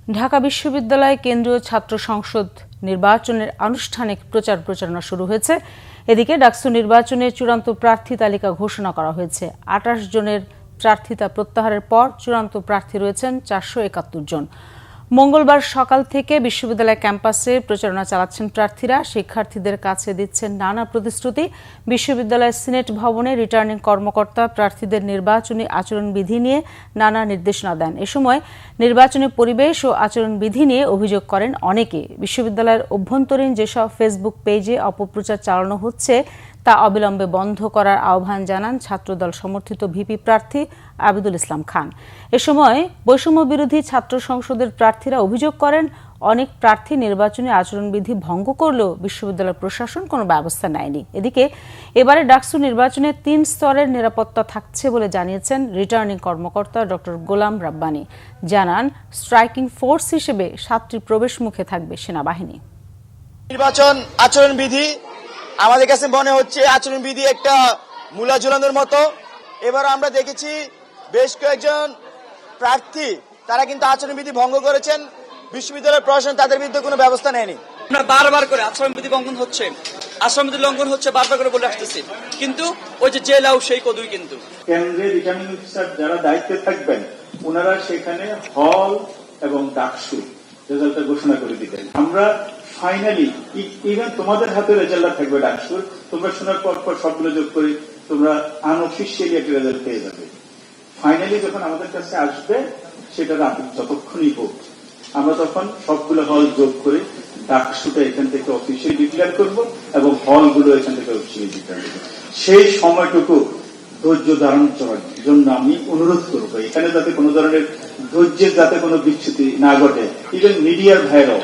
ঢাকা বিশ্ববিদ্যালয় কেন্দ্রীয় ছাত্র সংসদ নির্বাচনের আনুষ্ঠানিক প্রচারণা শুরু হয়েছে। এদিকে ডাকসু নির্বাচনে চূড়ান্ত প্রার্থী তালিকা ঘোষণা করা হয়েছে। ২৮ জনের প্রার্থিতা প্রত্যাহারের পর চূড়ান্ত প্রার্থী রয়েছেন ৪৭১ জন। মঙ্গলবার সকাল থেকে বিশ্ববিদ্যালয় ক্যাম্পাসে প্রচারণা চালাচ্ছেন প্রার্থীরা। শিক্ষার্থীদের কাছে দিচ্ছেন নানা প্রতিশ্রুতি। বিশ্ববিদ্যালয়ের সিনেট ভবনে রিটার্নিং কর্মকর্তা প্রার্থীদের নির্বাচনী আচরণবিধি নিয়ে নানা নির্দেশনা দেন। এ সময় নির্বাচনী পরিবেশ ও আচরণবিধি নিয়ে অভিযোগ করেন অনেকে। বিশ্ববিদ্যালয়ের অভ্যন্তরীণ যেসব ফেসবুক পেজে অপপ্রচার চালানো হচ্ছে তা অবিলম্বে বন্ধ করার আহ্বান জানান ছাত্রদল সমর্থিত ভিপি প্রার্থী আবিদুল ইসলাম খান। এ সময় বৈষম্য বিরোধী ছাত্র সংসদের প্রার্থীরা অভিযোগ করেন অনেক প্রার্থী নির্বাচনী আচরণবিধি ভঙ্গ করলেও বিশ্ববিদ্যালয় প্রশাসন কোনো ব্যবস্থা নেয়নি। এদিকে এবারে ডাকসু নির্বাচনে ৩ স্তরের নিরাপত্তা থাকছে বলে জানিয়েছেন রিটার্নিং কর্মকর্তা ডক্টর গোলাম রাব্বানী। জানান স্ট্রাইকিং ফোর্স হিসেবে ৭টি প্রবেশ মুখে থাকবে সেনাবাহিনী। নির্বাচন আচরণবিধি আমাদের কাছে মনে হচ্ছে আচরণবিধি একটা মূলা ঝুলানোর মতো। এবার আমরা দেখেছি বেশ কয়েকজন প্রার্থী তারা কিন্তু আচরণবিধি ভঙ্গ করেছেন। বিশ্ববিদ্যালয়ের প্রশাসন তাদের বিরুদ্ধে কোনো ব্যবস্থা নেয়নি। আমরা বারবার করে আচরণবিধি লঙ্ঘন হচ্ছে বারবার করে বলে আসতেছি, কিন্তু ওই যে জেল আউট সেই কদুই কিন্তু কেন্দ্রের রিটার্নিং অফিসার যারা দায়িত্বে থাকবেন ওনারা সেখানে হল এবং ডাকসু রেজাল্টটা ঘোষণা করে দিবেন। আমরা ফাইনালি ইভেন তোমাদের হাতে রেজাল্টটা থাকবে ডাকসুর, তোমরা শোনার পর সবগুলো যোগ করে তোমরা আনঅফিসিয়ালি একটা রেজাল্ট পেয়ে যাবে। ফাইনালি যখন আমাদের কাছে আসবে সেটা যতক্ষণই হোক আমরা তখন সবগুলো হল যোগ করে ডাকসুটা এখান থেকে অফিসিয়ালি ডিক্লেয়ার করব এবং হলগুলো এখান থেকে অফিসিয়ালি ডিক্লেয়ার করবো। সেই সময়টুকু ধৈর্য ধারণ করার জন্য আমি অনুরোধ করবো এখানে যাতে কোনো ধরনের ধৈর্যের যাতে কোনো বিচ্যুতি না ঘটে। ইভেন মিডিয়ার ভাইরাও